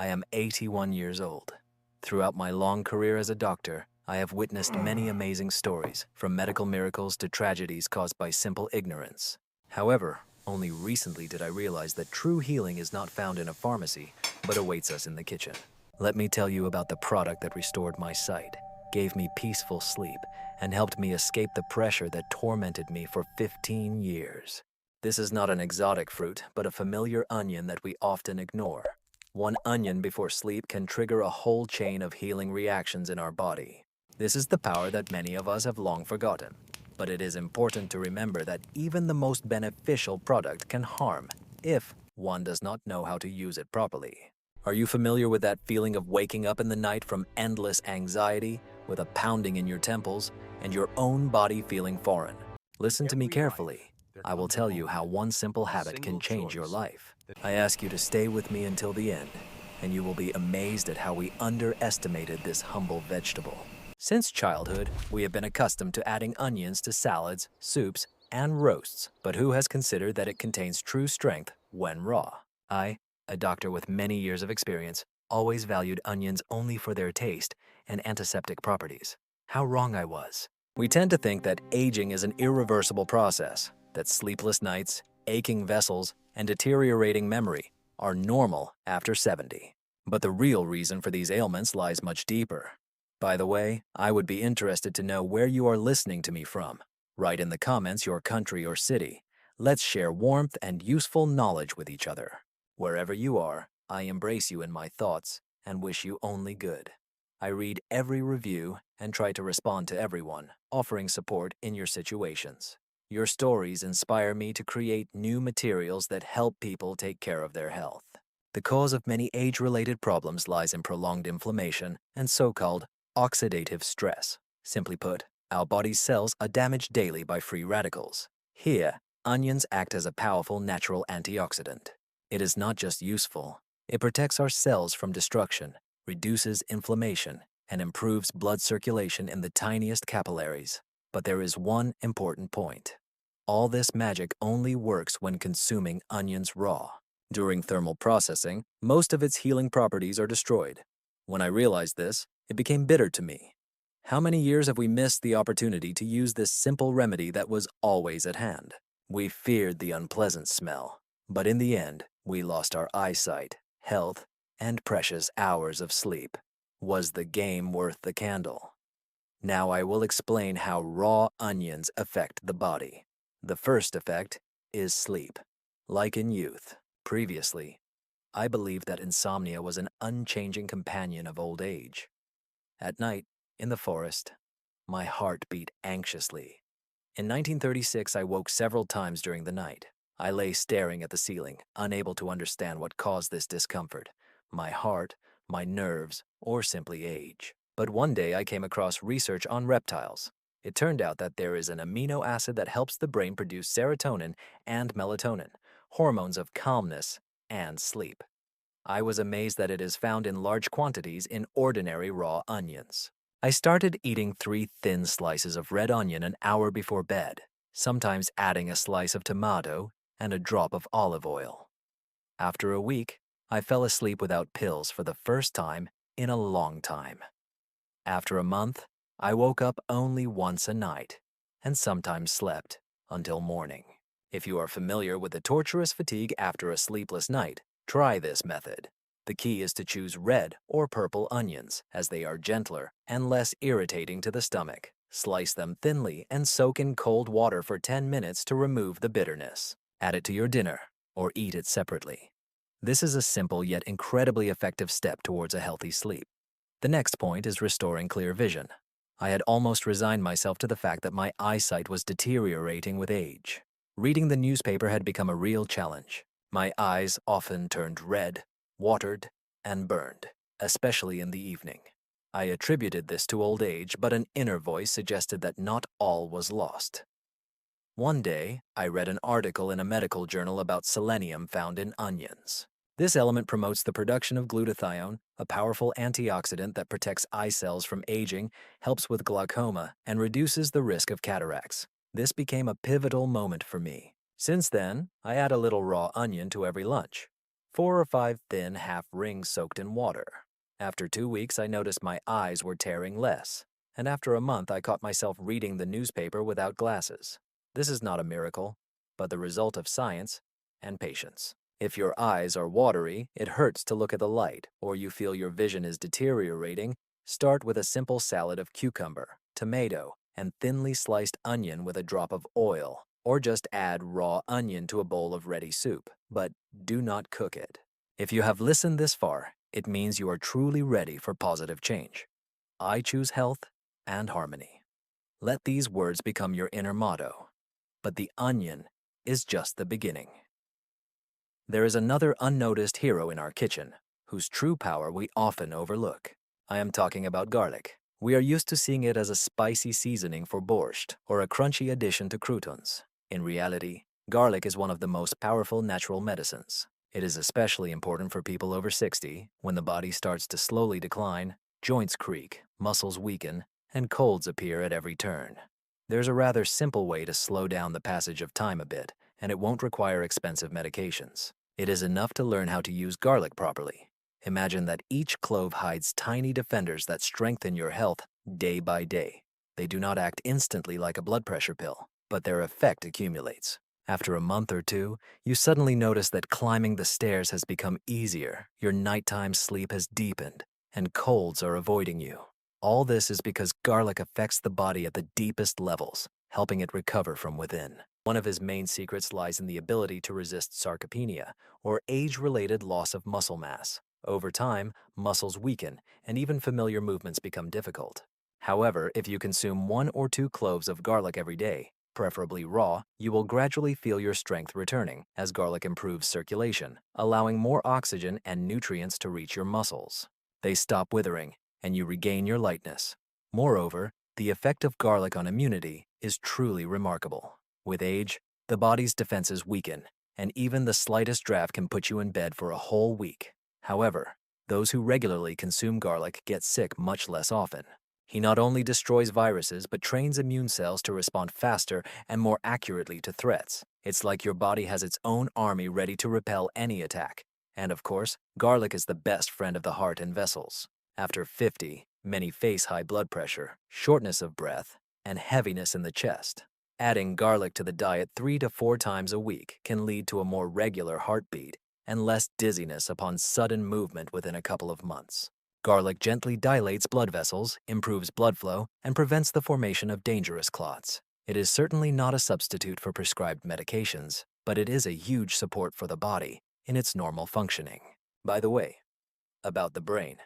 I am 81 years old. Throughout my long career as a doctor, I have witnessed many amazing stories, from medical miracles to tragedies caused by simple ignorance. However, only recently did I realize that true healing is not found in a pharmacy, but awaits us in the kitchen. Let me tell you about the product that restored my sight, gave me peaceful sleep, and helped me escape the pressure that tormented me for 15 years. This is not an exotic fruit, but a familiar onion that we often ignore. One onion before sleep can trigger a whole chain of healing reactions in our body. This is the power that many of us have long forgotten. But it is important to remember that even the most beneficial product can harm if one does not know how to use it properly. Are you familiar with that feeling of waking up in the night from endless anxiety, with a pounding in your temples, and your own body feeling foreign? Listen to me carefully. I will tell you how one simple habit can change your life. I ask you to stay with me until the end, and you will be amazed at how we underestimated this humble vegetable. Since childhood, we have been accustomed to adding onions to salads, soups, and roasts, but who has considered that it contains true strength when raw? I, a doctor with many years of experience, always valued onions only for their taste and antiseptic properties. How wrong I was. We tend to think that aging is an irreversible process, that sleepless nights, aching vessels, and deteriorating memory are normal after 70. But the real reason for these ailments lies much deeper. By the way, I would be interested to know where you are listening to me from. Write in the comments your country or city. Let's share warmth and useful knowledge with each other. Wherever you are, I embrace you in my thoughts and wish you only good. I read every review and try to respond to everyone, offering support in your situations. Your stories inspire me to create new materials that help people take care of their health. The cause of many age-related problems lies in prolonged inflammation and so-called oxidative stress. Simply put, our body's cells are damaged daily by free radicals. Here, onions act as a powerful natural antioxidant. It is not just useful, it protects our cells from destruction, reduces inflammation, and improves blood circulation in the tiniest capillaries. But there is one important point. All this magic only works when consuming onions raw. During thermal processing, most of its healing properties are destroyed. When I realized this, it became bitter to me. How many years have we missed the opportunity to use this simple remedy that was always at hand? We feared the unpleasant smell, but in the end, we lost our eyesight, health, and precious hours of sleep. Was the game worth the candle? Now I will explain how raw onions affect the body. The first effect is sleep. Like in youth, previously, I believed that insomnia was an unchanging companion of old age. At night, in the forest, my heart beat anxiously. In 1936, I woke several times during the night. I lay staring at the ceiling, unable to understand what caused this discomfort, my heart, my nerves, or simply age. But one day I came across research on reptiles. It turned out that there is an amino acid that helps the brain produce serotonin and melatonin, hormones of calmness and sleep. I was amazed that it is found in large quantities in ordinary raw onions. I started eating 3 thin slices of red onion an hour before bed, sometimes adding a slice of tomato and a drop of olive oil. After a week, I fell asleep without pills for the first time in a long time. After a month, I woke up only once a night and sometimes slept until morning. If you are familiar with the torturous fatigue after a sleepless night, try this method. The key is to choose red or purple onions, as they are gentler and less irritating to the stomach. Slice them thinly and soak in cold water for 10 minutes to remove the bitterness. Add it to your dinner or eat it separately. This is a simple yet incredibly effective step towards a healthy sleep. The next point is restoring clear vision. I had almost resigned myself to the fact that my eyesight was deteriorating with age. Reading the newspaper had become a real challenge. My eyes often turned red, watered, and burned, especially in the evening. I attributed this to old age, but an inner voice suggested that not all was lost. One day, I read an article in a medical journal about selenium found in onions. This element promotes the production of glutathione, a powerful antioxidant that protects eye cells from aging, helps with glaucoma, and reduces the risk of cataracts. This became a pivotal moment for me. Since then, I add a little raw onion to every lunch. 4 or 5 thin half rings soaked in water. After 2 weeks, I noticed my eyes were tearing less, and after a month, I caught myself reading the newspaper without glasses. This is not a miracle, but the result of science and patience. If your eyes are watery, it hurts to look at the light, or you feel your vision is deteriorating, start with a simple salad of cucumber, tomato, and thinly sliced onion with a drop of oil, or just add raw onion to a bowl of ready soup, but do not cook it. If you have listened this far, it means you are truly ready for positive change. I choose health and harmony. Let these words become your inner motto. But the onion is just the beginning. There is another unnoticed hero in our kitchen, whose true power we often overlook. I am talking about garlic. We are used to seeing it as a spicy seasoning for borscht or a crunchy addition to croutons. In reality, garlic is one of the most powerful natural medicines. It is especially important for people over 60, when the body starts to slowly decline, joints creak, muscles weaken, and colds appear at every turn. There's a rather simple way to slow down the passage of time a bit, and it won't require expensive medications. It is enough to learn how to use garlic properly. Imagine that each clove hides tiny defenders that strengthen your health day by day. They do not act instantly like a blood pressure pill, but their effect accumulates. After a month or two, you suddenly notice that climbing the stairs has become easier, your nighttime sleep has deepened, and colds are avoiding you. All this is because garlic affects the body at the deepest levels, helping it recover from within. One of his main secrets lies in the ability to resist sarcopenia, or age-related loss of muscle mass. Over time, muscles weaken, and even familiar movements become difficult. However, if you consume 1 or 2 cloves of garlic every day, preferably raw, you will gradually feel your strength returning, as garlic improves circulation, allowing more oxygen and nutrients to reach your muscles. They stop withering, and you regain your lightness. Moreover, the effect of garlic on immunity is truly remarkable. With age, the body's defenses weaken, and even the slightest draft can put you in bed for a whole week. However, those who regularly consume garlic get sick much less often. He not only destroys viruses, but trains immune cells to respond faster and more accurately to threats. It's like your body has its own army ready to repel any attack. And of course, garlic is the best friend of the heart and vessels. After 50, many face high blood pressure, shortness of breath, and heaviness in the chest. Adding garlic to the diet 3 to 4 times a week can lead to a more regular heartbeat and less dizziness upon sudden movement within a couple of months. Garlic gently dilates blood vessels, improves blood flow, and prevents the formation of dangerous clots. It is certainly not a substitute for prescribed medications, but it is a huge support for the body in its normal functioning. By the way, about the brain.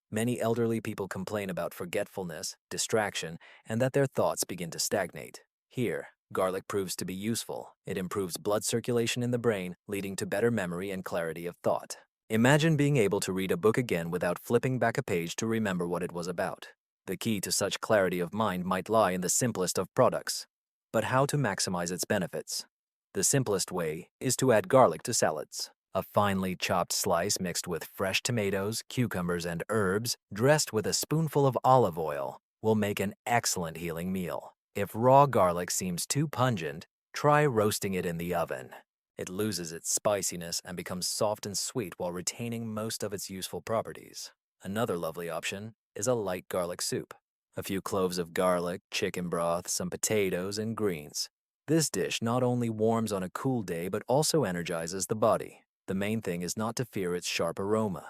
Many elderly people complain about forgetfulness, distraction, and that their thoughts begin to stagnate. Here, garlic proves to be useful. It improves blood circulation in the brain, leading to better memory and clarity of thought. Imagine being able to read a book again without flipping back a page to remember what it was about. The key to such clarity of mind might lie in the simplest of products. But how to maximize its benefits? The simplest way is to add garlic to salads. A finely chopped slice mixed with fresh tomatoes, cucumbers, and herbs, dressed with a spoonful of olive oil, will make an excellent healing meal. If raw garlic seems too pungent, try roasting it in the oven. It loses its spiciness and becomes soft and sweet while retaining most of its useful properties. Another lovely option is a light garlic soup. A few cloves of garlic, chicken broth, some potatoes, and greens. This dish not only warms on a cool day but also energizes the body. The main thing is not to fear its sharp aroma.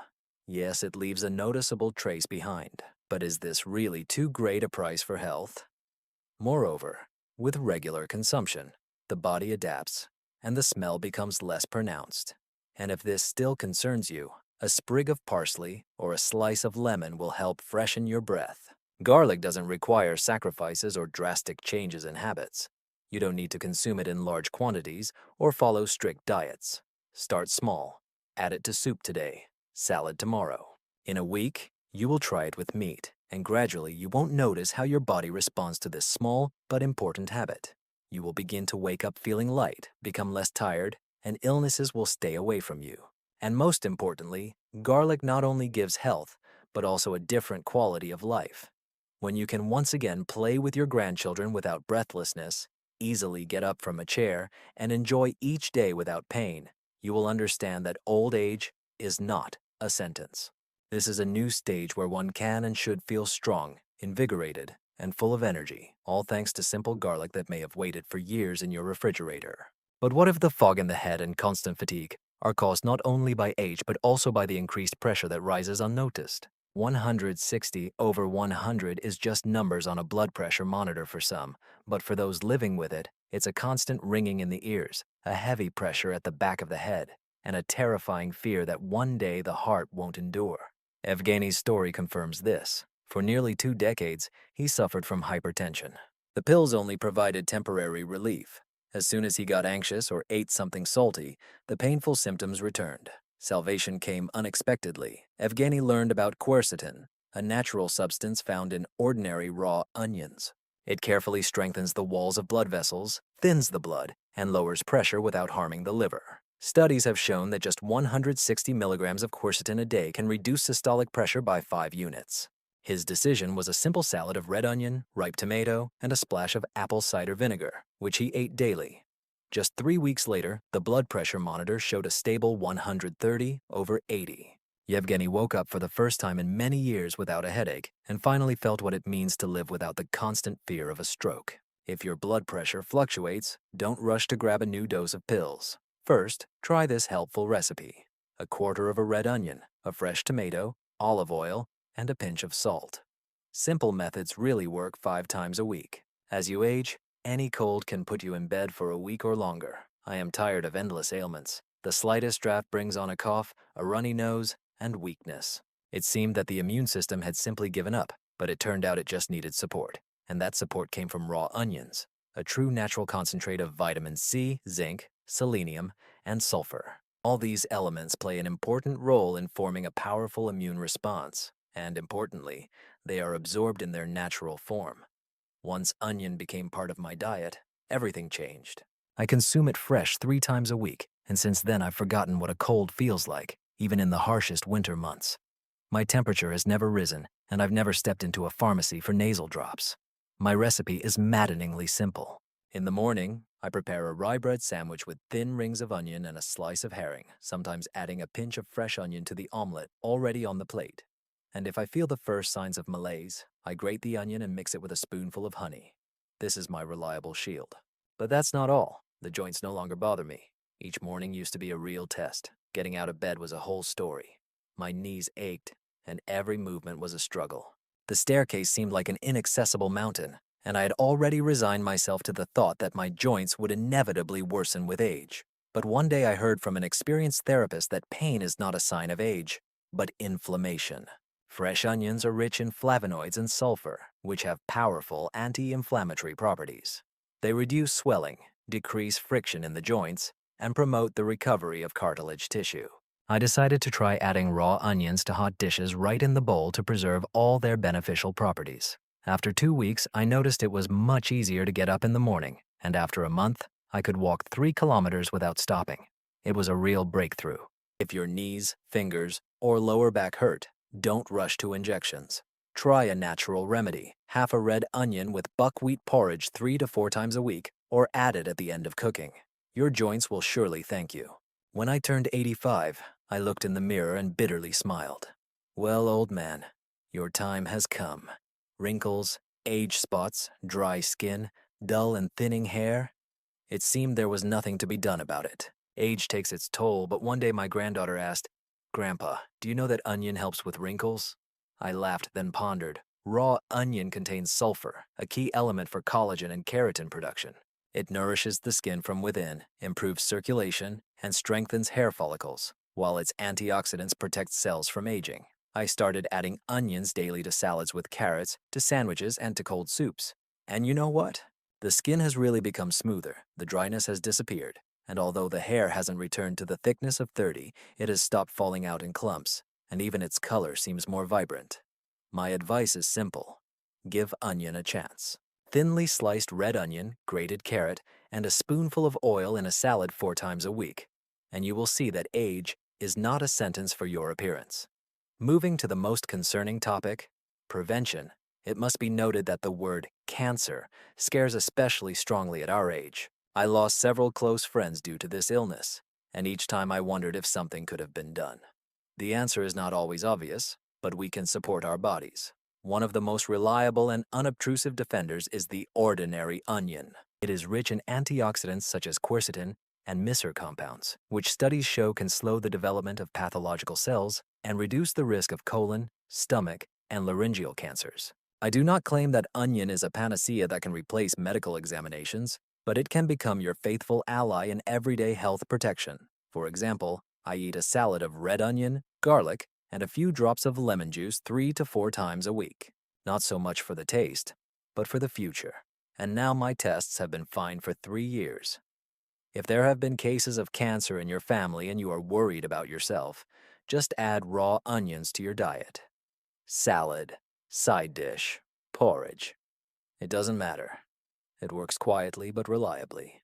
Yes, it leaves a noticeable trace behind, but is this really too great a price for health? Moreover, with regular consumption, the body adapts and the smell becomes less pronounced. And if this still concerns you, a sprig of parsley or a slice of lemon will help freshen your breath. Garlic doesn't require sacrifices or drastic changes in habits. You don't need to consume it in large quantities or follow strict diets. Start small. Add it to soup today, salad tomorrow. In a week, you will try it with meat, and gradually you won't notice how your body responds to this small but important habit. You will begin to wake up feeling light, become less tired, and illnesses will stay away from you. And most importantly, garlic not only gives health, but also a different quality of life. When you can once again play with your grandchildren without breathlessness, easily get up from a chair, and enjoy each day without pain, you will understand that old age is not a sentence. This is a new stage where one can and should feel strong, invigorated, and full of energy, all thanks to simple garlic that may have waited for years in your refrigerator. But what if the fog in the head and constant fatigue are caused not only by age but also by the increased pressure that rises unnoticed? 160/100 is just numbers on a blood pressure monitor for some, but for those living with it, it's a constant ringing in the ears, a heavy pressure at the back of the head, and a terrifying fear that one day the heart won't endure. Evgeny's story confirms this. For nearly 2 decades, he suffered from hypertension. The pills only provided temporary relief. As soon as he got anxious or ate something salty, the painful symptoms returned. Salvation came unexpectedly. Evgeny learned about quercetin, a natural substance found in ordinary raw onions. It carefully strengthens the walls of blood vessels, thins the blood, and lowers pressure without harming the liver. Studies have shown that just 160 milligrams of quercetin a day can reduce systolic pressure by 5 units. His decision was a simple salad of red onion, ripe tomato, and a splash of apple cider vinegar, which he ate daily. Just 3 weeks later, the blood pressure monitor showed a stable 130/80. Yevgeny woke up for the first time in many years without a headache and finally felt what it means to live without the constant fear of a stroke. If your blood pressure fluctuates, don't rush to grab a new dose of pills. First, try this helpful recipe: a quarter of a red onion, a fresh tomato, olive oil, and a pinch of salt. Simple methods really work 5 times a week. As you age, any cold can put you in bed for a week or longer. I am tired of endless ailments. The slightest draft brings on a cough, a runny nose, and weakness. It seemed that the immune system had simply given up, but it turned out it just needed support. And that support came from raw onions, a true natural concentrate of vitamin C, zinc, selenium, and sulfur. All these elements play an important role in forming a powerful immune response, and importantly, they are absorbed in their natural form. Once onion became part of my diet, everything changed. I consume it fresh 3 times a week, and since then I've forgotten what a cold feels like, even in the harshest winter months. My temperature has never risen, and I've never stepped into a pharmacy for nasal drops. My recipe is maddeningly simple. In the morning, I prepare a rye bread sandwich with thin rings of onion and a slice of herring, sometimes adding a pinch of fresh onion to the omelet already on the plate. And if I feel the first signs of malaise, I grate the onion and mix it with a spoonful of honey. This is my reliable shield. But that's not all. The joints no longer bother me. Each morning used to be a real test. Getting out of bed was a whole story. My knees ached, and every movement was a struggle. The staircase seemed like an inaccessible mountain, and I had already resigned myself to the thought that my joints would inevitably worsen with age. But one day I heard from an experienced therapist that pain is not a sign of age, but inflammation. Fresh onions are rich in flavonoids and sulfur, which have powerful anti-inflammatory properties. They reduce swelling, decrease friction in the joints, and promote the recovery of cartilage tissue. I decided to try adding raw onions to hot dishes right in the bowl to preserve all their beneficial properties. After 2 weeks, I noticed it was much easier to get up in the morning, and after a month, I could walk 3 kilometers without stopping. It was a real breakthrough. If your knees, fingers, or lower back hurt, don't rush to injections. Try a natural remedy: half a red onion with buckwheat porridge 3 to 4 times a week, or add it at the end of cooking. Your joints will surely thank you. When I turned 85, I looked in the mirror and bitterly smiled. Well, old man, your time has come. Wrinkles, age spots, dry skin, dull and thinning hair. It seemed there was nothing to be done about it. Age takes its toll, but one day my granddaughter asked, "Grandpa, do you know that onion helps with wrinkles?" I laughed, then pondered. Raw onion contains sulfur, a key element for collagen and keratin production. It nourishes the skin from within, improves circulation, and strengthens hair follicles, while its antioxidants protect cells from aging. I started adding onions daily to salads with carrots, to sandwiches, and to cold soups. And you know what? The skin has really become smoother, the dryness has disappeared, and although the hair hasn't returned to the thickness of 30, it has stopped falling out in clumps, and even its color seems more vibrant. My advice is simple: give onion a chance. Thinly sliced red onion, grated carrot, and a spoonful of oil in a salad 4 times a week, and you will see that age is not a sentence for your appearance. Moving to the most concerning topic, prevention, it must be noted that the word cancer scares especially strongly at our age. I lost several close friends due to this illness, and each time I wondered if something could have been done. The answer is not always obvious, but we can support our bodies. One of the most reliable and unobtrusive defenders is the ordinary onion. It is rich in antioxidants such as quercetin and MSR compounds, which studies show can slow the development of pathological cells and reduce the risk of colon, stomach, and laryngeal cancers. I do not claim that onion is a panacea that can replace medical examinations, but it can become your faithful ally in everyday health protection. For example, I eat a salad of red onion, garlic, and a few drops of lemon juice 3 to 4 times a week. Not so much for the taste, but for the future. And now my tests have been fine for 3 years. If there have been cases of cancer in your family and you are worried about yourself, just add raw onions to your diet. Salad, side dish, porridge. It doesn't matter. It works quietly but reliably.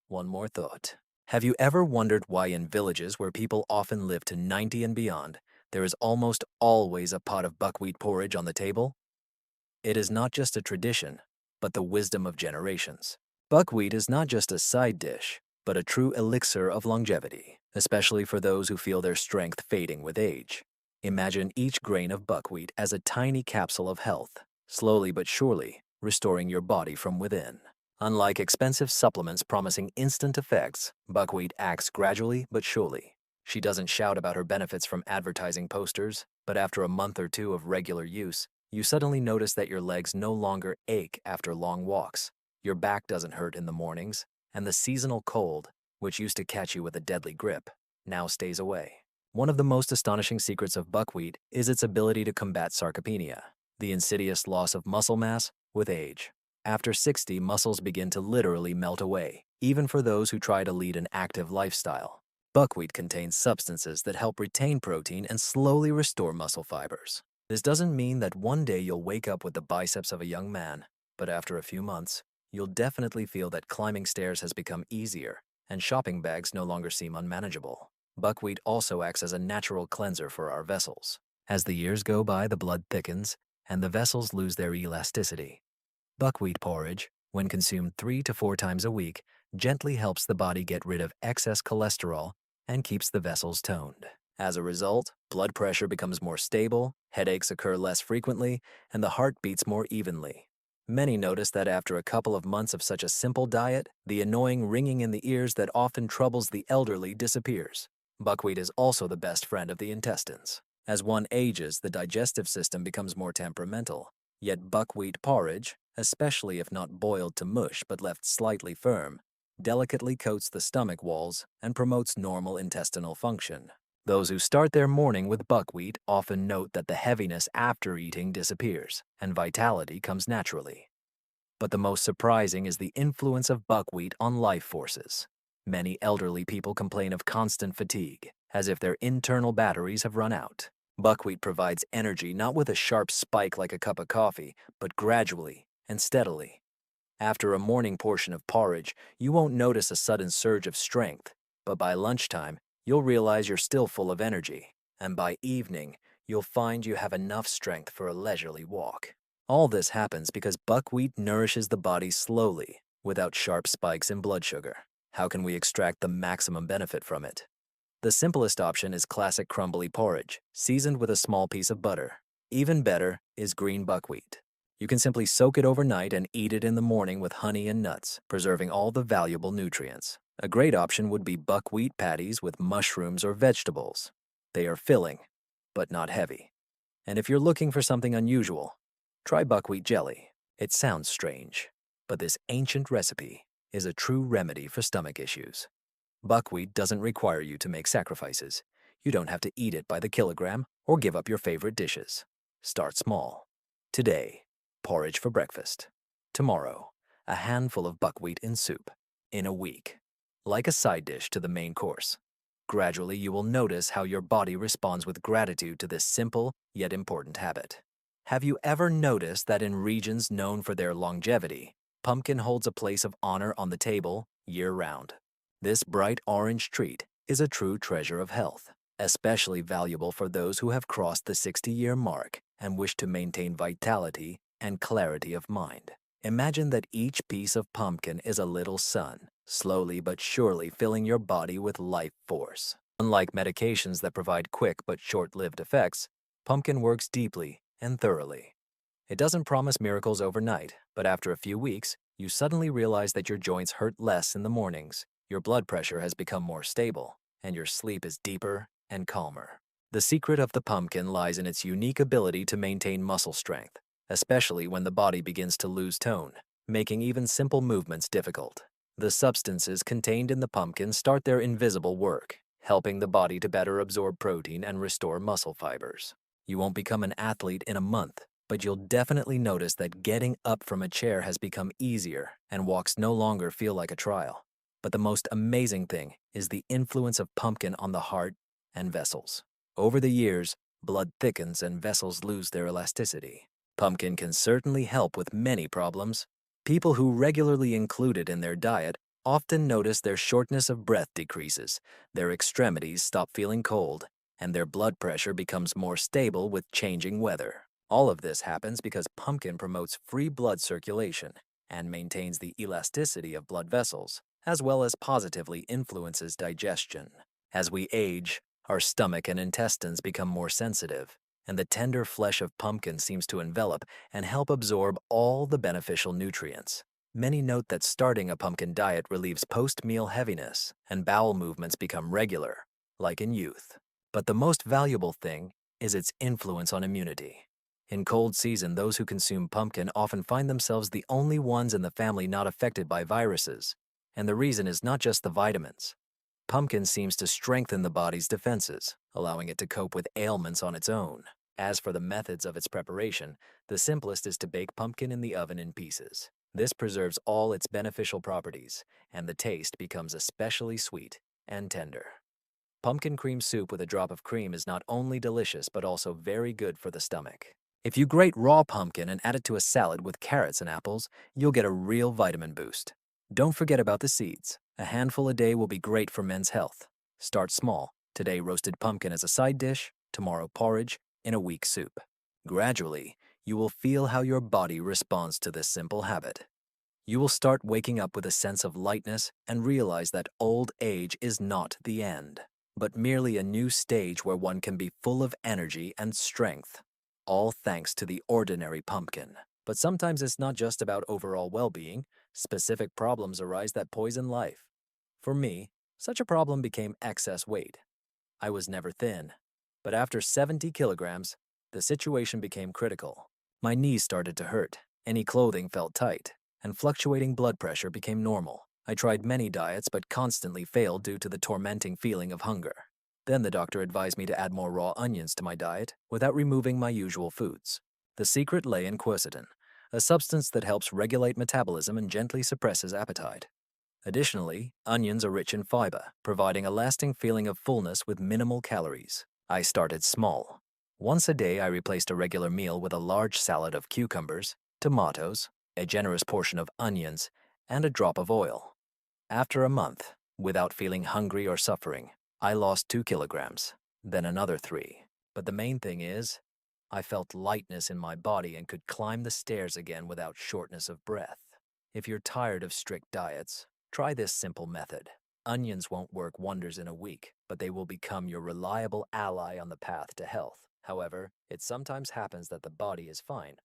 One more thought. Have you ever wondered why in villages where people often live to 90 and beyond, there is almost always a pot of buckwheat porridge on the table? It is not just a tradition, but the wisdom of generations. Buckwheat is not just a side dish, but a true elixir of longevity, especially for those who feel their strength fading with age. Imagine each grain of buckwheat as a tiny capsule of health, slowly but surely restoring your body from within. Unlike expensive supplements promising instant effects, buckwheat acts gradually but surely. She doesn't shout about her benefits from advertising posters, but after a month or two of regular use, you suddenly notice that your legs no longer ache after long walks, your back doesn't hurt in the mornings, and the seasonal cold, which used to catch you with a deadly grip, now stays away. One of the most astonishing secrets of buckwheat is its ability to combat sarcopenia, the insidious loss of muscle mass with age. After 60, muscles begin to literally melt away, even for those who try to lead an active lifestyle. Buckwheat contains substances that help retain protein and slowly restore muscle fibers. This doesn't mean that one day you'll wake up with the biceps of a young man, but after a few months, you'll definitely feel that climbing stairs has become easier and shopping bags no longer seem unmanageable. Buckwheat also acts as a natural cleanser for our vessels. As the years go by, the blood thickens and the vessels lose their elasticity. Buckwheat porridge, when consumed 3 to 4 times a week, gently helps the body get rid of excess cholesterol and keeps the vessels toned. As a result, blood pressure becomes more stable, headaches occur less frequently, and the heart beats more evenly. Many notice that after a couple of months of such a simple diet, the annoying ringing in the ears that often troubles the elderly disappears. Buckwheat is also the best friend of the intestines. As one ages, the digestive system becomes more temperamental, yet buckwheat porridge, especially if not boiled to mush but left slightly firm, delicately coats the stomach walls and promotes normal intestinal function. Those who start their morning with buckwheat often note that the heaviness after eating disappears and vitality comes naturally. But the most surprising is the influence of buckwheat on life forces. Many elderly people complain of constant fatigue, as if their internal batteries have run out. Buckwheat provides energy not with a sharp spike like a cup of coffee, but gradually and steadily. After a morning portion of porridge, you won't notice a sudden surge of strength, but by lunchtime, you'll realize you're still full of energy, and by evening, you'll find you have enough strength for a leisurely walk. All this happens because buckwheat nourishes the body slowly, without sharp spikes in blood sugar. How can we extract the maximum benefit from it? The simplest option is classic crumbly porridge, seasoned with a small piece of butter. Even better is green buckwheat. You can simply soak it overnight and eat it in the morning with honey and nuts, preserving all the valuable nutrients. A great option would be buckwheat patties with mushrooms or vegetables. They are filling, but not heavy. And if you're looking for something unusual, try buckwheat jelly. It sounds strange, but this ancient recipe is a true remedy for stomach issues. Buckwheat doesn't require you to make sacrifices. You don't have to eat it by the kilogram or give up your favorite dishes. Start small. Today, porridge for breakfast. Tomorrow, a handful of buckwheat in soup. In a week, like a side dish to the main course. Gradually, you will notice how your body responds with gratitude to this simple yet important habit. Have you ever noticed that in regions known for their longevity, pumpkin holds a place of honor on the table year-round? This bright orange treat is a true treasure of health, especially valuable for those who have crossed the 60-year mark and wish to maintain vitality and clarity of mind. Imagine that each piece of pumpkin is a little sun, slowly but surely filling your body with life force. Unlike medications that provide quick but short-lived effects, pumpkin works deeply and thoroughly. It doesn't promise miracles overnight, but after a few weeks, you suddenly realize that your joints hurt less in the mornings, your blood pressure has become more stable, and your sleep is deeper and calmer. The secret of the pumpkin lies in its unique ability to maintain muscle strength, especially when the body begins to lose tone, making even simple movements difficult. The substances contained in the pumpkin start their invisible work, helping the body to better absorb protein and restore muscle fibers. You won't become an athlete in a month, but you'll definitely notice that getting up from a chair has become easier and walks no longer feel like a trial. But the most amazing thing is the influence of pumpkin on the heart and vessels. Over the years, blood thickens and vessels lose their elasticity. Pumpkin can certainly help with many problems. People who regularly include it in their diet often notice their shortness of breath decreases, their extremities stop feeling cold, and their blood pressure becomes more stable with changing weather. All of this happens because pumpkin promotes free blood circulation and maintains the elasticity of blood vessels, as well as positively influences digestion. As we age, our stomach and intestines become more sensitive, and the tender flesh of pumpkin seems to envelop and help absorb all the beneficial nutrients. Many note that starting a pumpkin diet relieves post-meal heaviness and bowel movements become regular, like in youth. But the most valuable thing is its influence on immunity. In cold season, those who consume pumpkin often find themselves the only ones in the family not affected by viruses. And the reason is not just the vitamins. Pumpkin seems to strengthen the body's defenses, allowing it to cope with ailments on its own. As for the methods of its preparation, the simplest is to bake pumpkin in the oven in pieces. This preserves all its beneficial properties, and the taste becomes especially sweet and tender. Pumpkin cream soup with a drop of cream is not only delicious but also very good for the stomach. If you grate raw pumpkin and add it to a salad with carrots and apples, you'll get a real vitamin boost. Don't forget about the seeds. A handful a day will be great for men's health. Start small. Today, roasted pumpkin as a side dish, tomorrow porridge, in a week soup. Gradually, you will feel how your body responds to this simple habit. You will start waking up with a sense of lightness and realize that old age is not the end, but merely a new stage where one can be full of energy and strength. All thanks to the ordinary pumpkin. But sometimes it's not just about overall well-being. Specific problems arise that poison life. For me, such a problem became excess weight. I was never thin, but after 70 kilograms, the situation became critical. My knees started to hurt, any clothing felt tight, and fluctuating blood pressure became normal. I tried many diets but constantly failed due to the tormenting feeling of hunger. Then the doctor advised me to add more raw onions to my diet without removing my usual foods. The secret lay in quercetin, a substance that helps regulate metabolism and gently suppresses appetite. Additionally, onions are rich in fiber, providing a lasting feeling of fullness with minimal calories. I started small. Once a day, I replaced a regular meal with a large salad of cucumbers, tomatoes, a generous portion of onions, and a drop of oil. After a month, without feeling hungry or suffering, I lost 2 kilograms, then another 3. But the main thing is, I felt lightness in my body and could climb the stairs again without shortness of breath. If you're tired of strict diets, try this simple method. Onions won't work wonders in a week, but they will become your reliable ally on the path to health. However, it sometimes happens that the body is fine,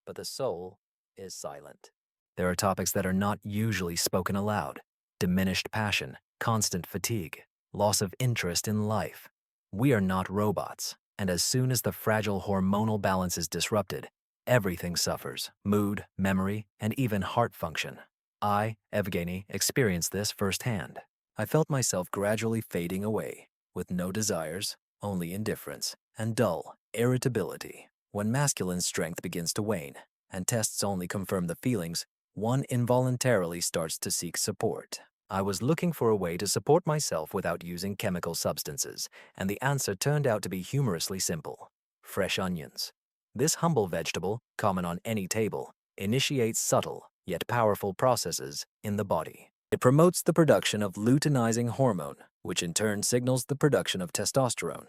but the soul is silent. There are topics that are not usually spoken aloud: diminished passion, constant fatigue, loss of interest in life. We are not robots, and as soon as the fragile hormonal balance is disrupted, everything suffers: mood, memory, and even heart function. I, Evgeny, experienced this firsthand. I felt myself gradually fading away, with no desires, only indifference, and dull irritability. When masculine strength begins to wane, and tests only confirm the feelings, one involuntarily starts to seek support. I was looking for a way to support myself without using chemical substances, and the answer turned out to be humorously simple: fresh onions. This humble vegetable, common on any table, initiates subtle, yet powerful processes in the body. It promotes the production of luteinizing hormone, which in turn signals the production of testosterone.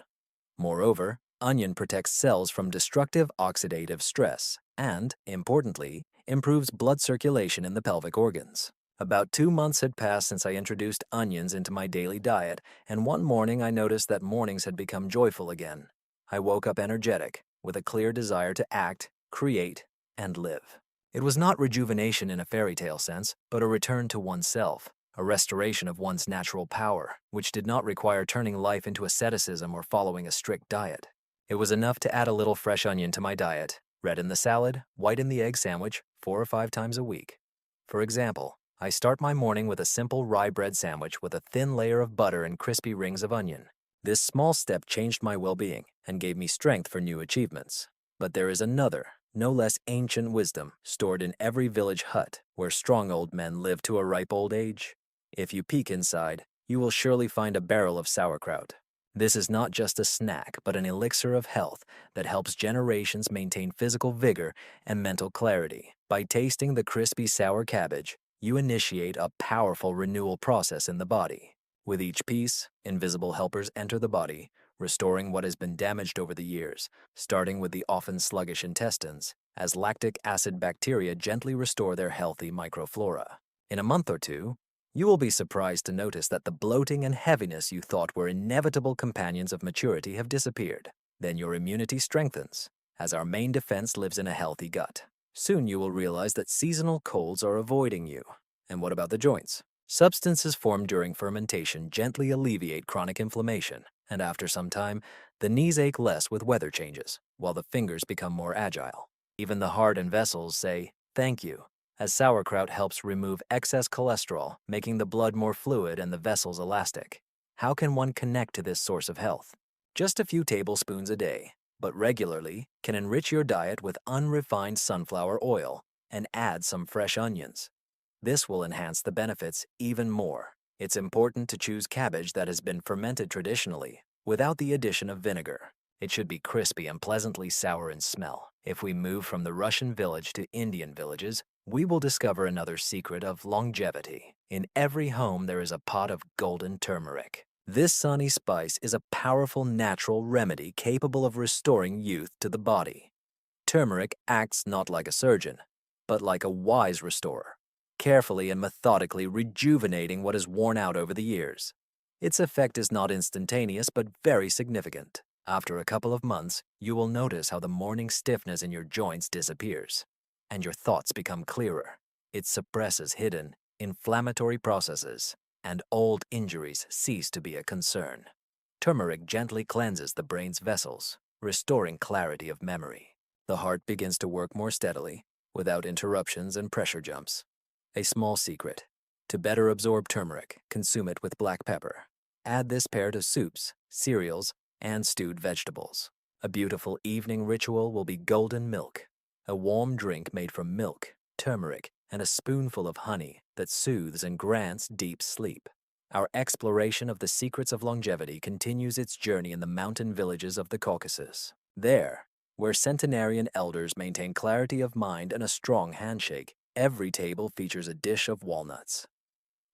Moreover, onion protects cells from destructive oxidative stress and, importantly, improves blood circulation in the pelvic organs. About 2 months had passed since I introduced onions into my daily diet, and one morning I noticed that mornings had become joyful again. I woke up energetic, with a clear desire to act, create, and live. It was not rejuvenation in a fairy tale sense, but a return to oneself, a restoration of one's natural power, which did not require turning life into asceticism or following a strict diet. It was enough to add a little fresh onion to my diet, red in the salad, white in the egg sandwich, 4 or 5 times a week. For example, I start my morning with a simple rye bread sandwich with a thin layer of butter and crispy rings of onion. This small step changed my well-being and gave me strength for new achievements. But there is another, no less ancient wisdom stored in every village hut where strong old men live to a ripe old age. If you peek inside, you will surely find a barrel of sauerkraut. This is not just a snack, but an elixir of health that helps generations maintain physical vigor and mental clarity. By tasting the crispy sour cabbage, you initiate a powerful renewal process in the body. With each piece, invisible helpers enter the body, restoring what has been damaged over the years, starting with the often sluggish intestines, as lactic acid bacteria gently restore their healthy microflora. In a month or two, you will be surprised to notice that the bloating and heaviness you thought were inevitable companions of maturity have disappeared. Then your immunity strengthens, as our main defense lives in a healthy gut. Soon you will realize that seasonal colds are avoiding you. And what about the joints? Substances formed during fermentation gently alleviate chronic inflammation, and after some time, the knees ache less with weather changes, while the fingers become more agile. Even the heart and vessels say, "Thank you," as sauerkraut helps remove excess cholesterol, making the blood more fluid and the vessels elastic. How can one connect to this source of health? Just a few tablespoons a day, but regularly, can enrich your diet with unrefined sunflower oil and add some fresh onions. This will enhance the benefits even more. It's important to choose cabbage that has been fermented traditionally, without the addition of vinegar. It should be crispy and pleasantly sour in smell. If we move from the Russian village to Indian villages, we will discover another secret of longevity. In every home there is a pot of golden turmeric. This sunny spice is a powerful natural remedy capable of restoring youth to the body. Turmeric acts not like a surgeon, but like a wise restorer, carefully and methodically rejuvenating what is worn out over the years. Its effect is not instantaneous, but very significant. After a couple of months, you will notice how the morning stiffness in your joints disappears, and your thoughts become clearer. It suppresses hidden, inflammatory processes, and old injuries cease to be a concern. Turmeric gently cleanses the brain's vessels, restoring clarity of memory. The heart begins to work more steadily, without interruptions and pressure jumps. A small secret: to better absorb turmeric, consume it with black pepper. Add this pair to soups, cereals, and stewed vegetables. A beautiful evening ritual will be golden milk, a warm drink made from milk, turmeric, and a spoonful of honey that soothes and grants deep sleep. Our exploration of the secrets of longevity continues its journey in the mountain villages of the Caucasus. There, where centenarian elders maintain clarity of mind and a strong handshake, every table features a dish of walnuts.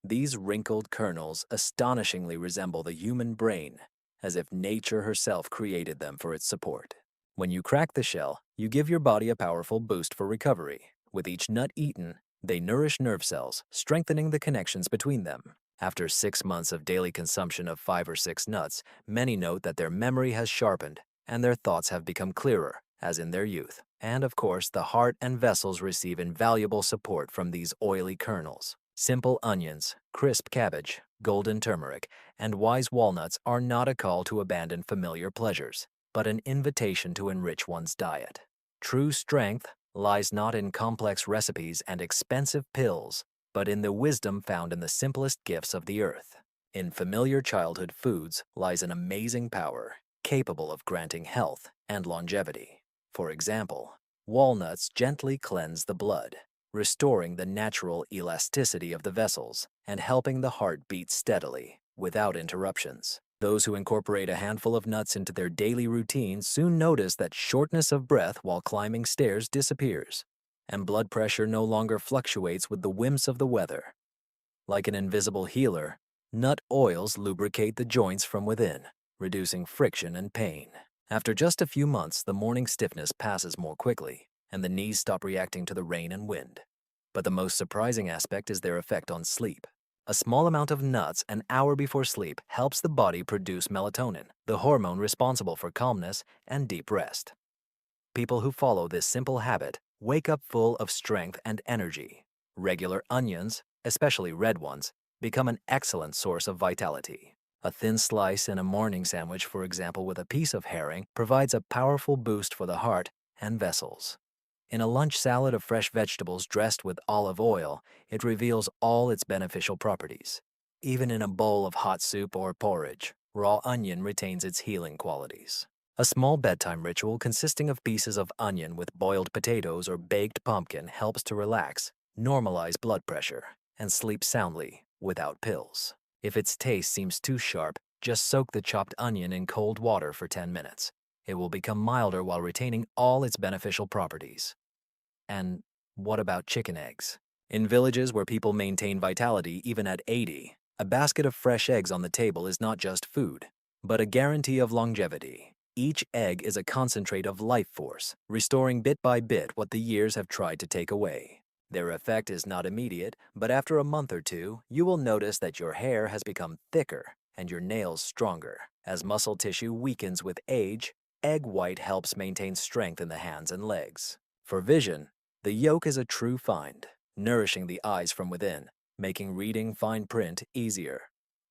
These wrinkled kernels astonishingly resemble the human brain, as if nature herself created them for its support. When you crack the shell, you give your body a powerful boost for recovery. With each nut eaten, they nourish nerve cells, strengthening the connections between them. After 6 months of daily consumption of 5 or 6 nuts, many note that their memory has sharpened and their thoughts have become clearer, as in their youth. And of course, the heart and vessels receive invaluable support from these oily kernels. Simple onions, crisp cabbage, golden turmeric, and wise walnuts are not a call to abandon familiar pleasures, but an invitation to enrich one's diet. True strength lies not in complex recipes and expensive pills, but in the wisdom found in the simplest gifts of the earth. In familiar childhood foods lies an amazing power, capable of granting health and longevity. For example, walnuts gently cleanse the blood, restoring the natural elasticity of the vessels and helping the heart beat steadily, without interruptions. Those who incorporate a handful of nuts into their daily routine soon notice that shortness of breath while climbing stairs disappears, and blood pressure no longer fluctuates with the whims of the weather. Like an invisible healer, nut oils lubricate the joints from within, reducing friction and pain. After just a few months, the morning stiffness passes more quickly, and the knees stop reacting to the rain and wind. But the most surprising aspect is their effect on sleep. A small amount of nuts an hour before sleep helps the body produce melatonin, the hormone responsible for calmness and deep rest. People who follow this simple habit wake up full of strength and energy. Regular onions, especially red ones, become an excellent source of vitality. A thin slice in a morning sandwich, for example, with a piece of herring, provides a powerful boost for the heart and vessels. In a lunch salad of fresh vegetables dressed with olive oil, it reveals all its beneficial properties. Even in a bowl of hot soup or porridge, raw onion retains its healing qualities. A small bedtime ritual consisting of pieces of onion with boiled potatoes or baked pumpkin helps to relax, normalize blood pressure, and sleep soundly without pills. If its taste seems too sharp, just soak the chopped onion in cold water for 10 minutes. It will become milder while retaining all its beneficial properties. And what about chicken eggs? In villages where people maintain vitality even at 80, a basket of fresh eggs on the table is not just food, but a guarantee of longevity. Each egg is a concentrate of life force, restoring bit by bit what the years have tried to take away. Their effect is not immediate, but after a month or two, you will notice that your hair has become thicker and your nails stronger. As muscle tissue weakens with age, egg white helps maintain strength in the hands and legs. For vision, the yolk is a true find, nourishing the eyes from within, making reading fine print easier.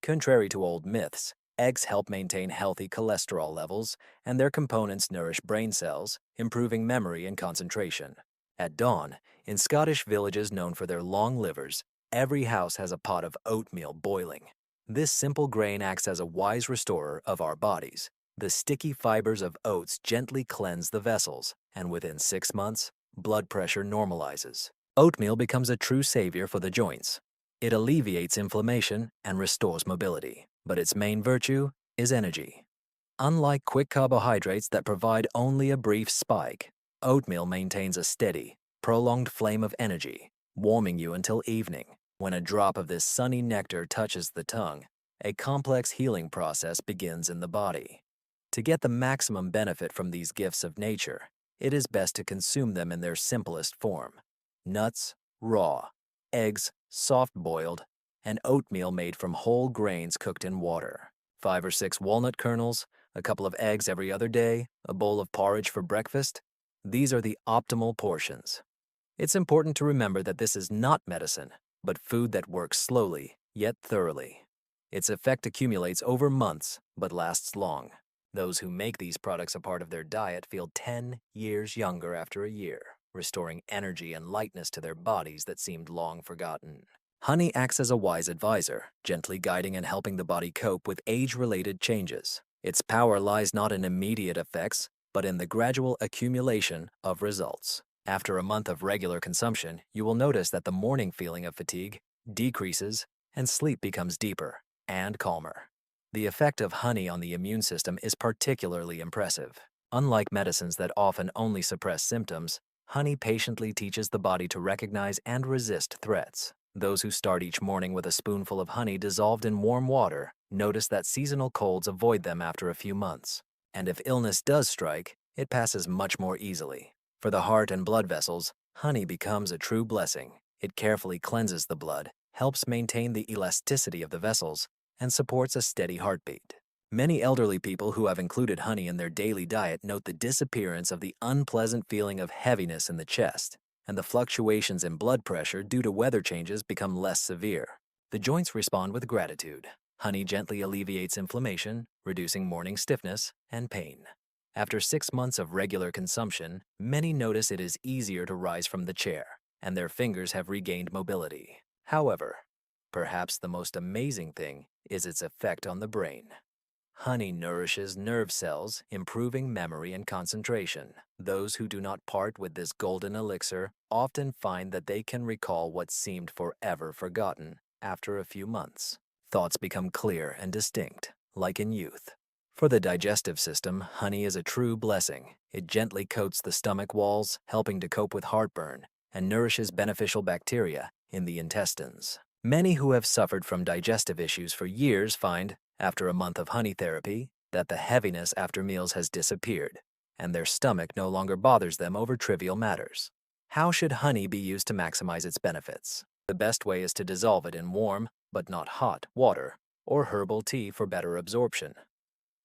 Contrary to old myths, eggs help maintain healthy cholesterol levels, and their components nourish brain cells, improving memory and concentration. At dawn, in Scottish villages known for their long livers, every house has a pot of oatmeal boiling. This simple grain acts as a wise restorer of our bodies. The sticky fibers of oats gently cleanse the vessels, and within 6 months, blood pressure normalizes. Oatmeal becomes a true savior for the joints. It alleviates inflammation and restores mobility, but its main virtue is energy. Unlike quick carbohydrates that provide only a brief spike, oatmeal maintains a steady, prolonged flame of energy, warming you until evening. When a drop of this sunny nectar touches the tongue, a complex healing process begins in the body. To get the maximum benefit from these gifts of nature, it is best to consume them in their simplest form: nuts, raw, eggs, soft-boiled, and oatmeal made from whole grains cooked in water. 5 or 6 walnut kernels, a couple of eggs every other day, a bowl of porridge for breakfast. These are the optimal portions. It's important to remember that this is not medicine, but food that works slowly, yet thoroughly. Its effect accumulates over months, but lasts long. Those who make these products a part of their diet feel 10 years younger after a year, restoring energy and lightness to their bodies that seemed long forgotten. Honey acts as a wise advisor, gently guiding and helping the body cope with age-related changes. Its power lies not in immediate effects, but in the gradual accumulation of results. After a month of regular consumption, you will notice that the morning feeling of fatigue decreases and sleep becomes deeper and calmer. The effect of honey on the immune system is particularly impressive. Unlike medicines that often only suppress symptoms, honey patiently teaches the body to recognize and resist threats. Those who start each morning with a spoonful of honey dissolved in warm water notice that seasonal colds avoid them after a few months. And if illness does strike, it passes much more easily. For the heart and blood vessels, honey becomes a true blessing. It carefully cleanses the blood, helps maintain the elasticity of the vessels, and supports a steady heartbeat. Many elderly people who have included honey in their daily diet note the disappearance of the unpleasant feeling of heaviness in the chest, and the fluctuations in blood pressure due to weather changes become less severe. The joints respond with gratitude. Honey gently alleviates inflammation, reducing morning stiffness and pain. After 6 months of regular consumption, many notice it is easier to rise from the chair, and their fingers have regained mobility. However, perhaps the most amazing thing is its effect on the brain. Honey nourishes nerve cells, improving memory and concentration. Those who do not part with this golden elixir often find that they can recall what seemed forever forgotten after a few months. Thoughts become clear and distinct, like in youth. For the digestive system, honey is a true blessing. It gently coats the stomach walls, helping to cope with heartburn, and nourishes beneficial bacteria in the intestines. Many who have suffered from digestive issues for years find, after a month of honey therapy, that the heaviness after meals has disappeared, and their stomach no longer bothers them over trivial matters. How should honey be used to maximize its benefits? The best way is to dissolve it in warm, but not hot, water, or herbal tea for better absorption.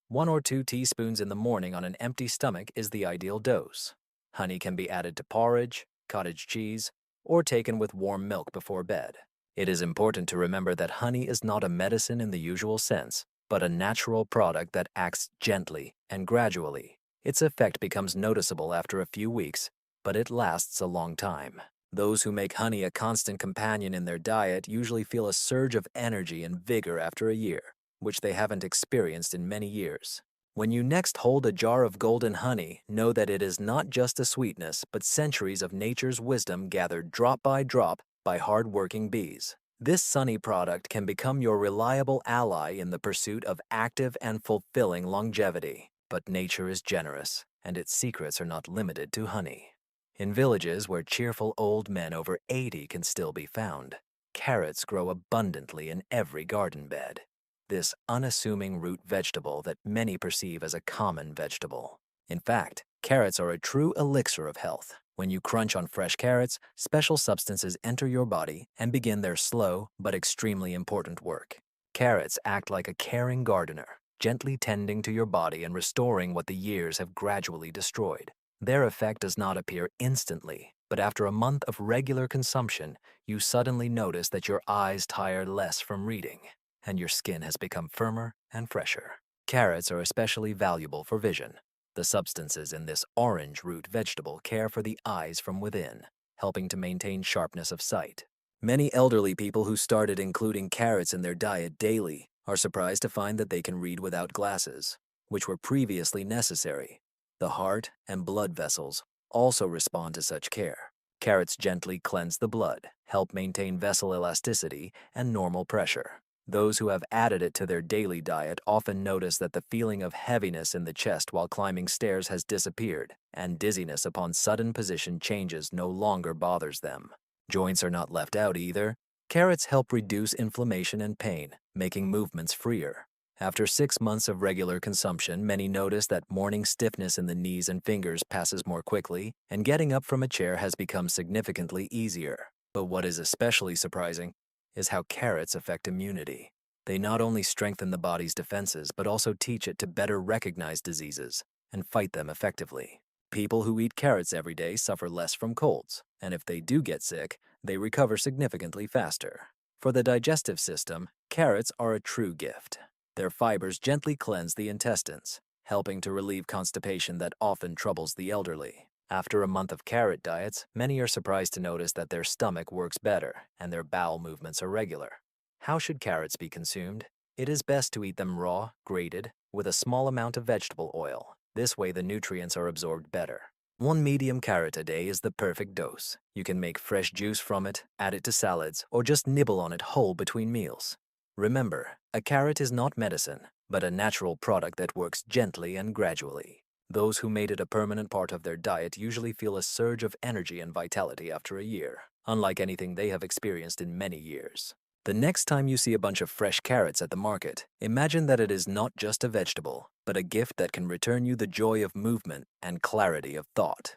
1 or 2 teaspoons in the morning on an empty stomach is the ideal dose. Honey can be added to porridge, cottage cheese, or taken with warm milk before bed. It is important to remember that honey is not a medicine in the usual sense, but a natural product that acts gently and gradually. Its effect becomes noticeable after a few weeks, but it lasts a long time. Those who make honey a constant companion in their diet usually feel a surge of energy and vigor after a year, which they haven't experienced in many years. When you next hold a jar of golden honey, know that it is not just a sweetness, but centuries of nature's wisdom gathered drop by hard-working bees. This sunny product can become your reliable ally in the pursuit of active and fulfilling longevity. But nature is generous, and its secrets are not limited to honey. In villages where cheerful old men over 80 can still be found, carrots grow abundantly in every garden bed. This unassuming root vegetable that many perceive as a common vegetable. In fact, carrots are a true elixir of health. When you crunch on fresh carrots, special substances enter your body and begin their slow but extremely important work. Carrots act like a caring gardener, gently tending to your body and restoring what the years have gradually destroyed. Their effect does not appear instantly, but after a month of regular consumption, you suddenly notice that your eyes tire less from reading, and your skin has become firmer and fresher. Carrots are especially valuable for vision. The substances in this orange root vegetable care for the eyes from within, helping to maintain sharpness of sight. Many elderly people who started including carrots in their diet daily are surprised to find that they can read without glasses, which were previously necessary. The heart and blood vessels also respond to such care. Carrots gently cleanse the blood, help maintain vessel elasticity and normal pressure. Those who have added it to their daily diet often notice that the feeling of heaviness in the chest while climbing stairs has disappeared, and dizziness upon sudden position changes no longer bothers them. Joints are not left out either. Carrots help reduce inflammation and pain, making movements freer. After 6 months of regular consumption, many notice that morning stiffness in the knees and fingers passes more quickly, and getting up from a chair has become significantly easier. But what is especially surprising is how carrots affect immunity. They not only strengthen the body's defenses, but also teach it to better recognize diseases and fight them effectively. People who eat carrots every day suffer less from colds, and if they do get sick, they recover significantly faster. For the digestive system, carrots are a true gift. Their fibers gently cleanse the intestines, helping to relieve constipation that often troubles the elderly. After a month of carrot diets, many are surprised to notice that their stomach works better and their bowel movements are regular. How should carrots be consumed? It is best to eat them raw, grated, with a small amount of vegetable oil. This way the nutrients are absorbed better. 1 medium carrot a day is the perfect dose. You can make fresh juice from it, add it to salads, or just nibble on it whole between meals. Remember, a carrot is not medicine, but a natural product that works gently and gradually. Those who made it a permanent part of their diet usually feel a surge of energy and vitality after a year, unlike anything they have experienced in many years. The next time you see a bunch of fresh carrots at the market, imagine that it is not just a vegetable, but a gift that can return you the joy of movement and clarity of thought.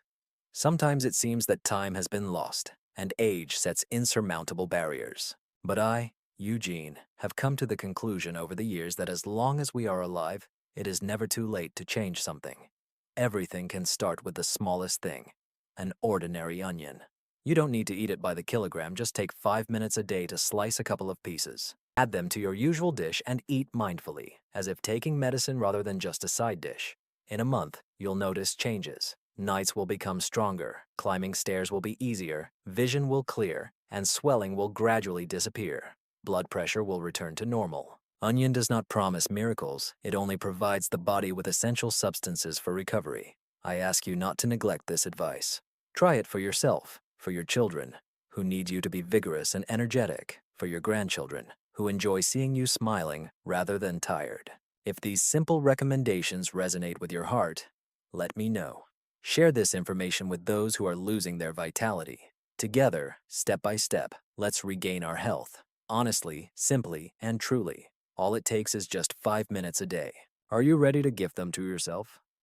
Sometimes it seems that time has been lost, and age sets insurmountable barriers. But I, Eugene, have come to the conclusion over the years that as long as we are alive, it is never too late to change something. Everything can start with the smallest thing, an ordinary onion. You don't need to eat it by the kilogram, just take 5 minutes a day to slice a couple of pieces. Add them to your usual dish and eat mindfully, as if taking medicine rather than just a side dish. In a month, you'll notice changes. Nights will become stronger, climbing stairs will be easier, vision will clear, and swelling will gradually disappear. Blood pressure will return to normal. Onion does not promise miracles, it only provides the body with essential substances for recovery. I ask you not to neglect this advice. Try it for yourself, for your children, who need you to be vigorous and energetic, for your grandchildren, who enjoy seeing you smiling rather than tired. If these simple recommendations resonate with your heart, let me know. Share this information with those who are losing their vitality. Together, step by step, let's regain our health. Honestly, simply, and truly. All it takes is just 5 minutes a day. Are you ready to gift them to yourself?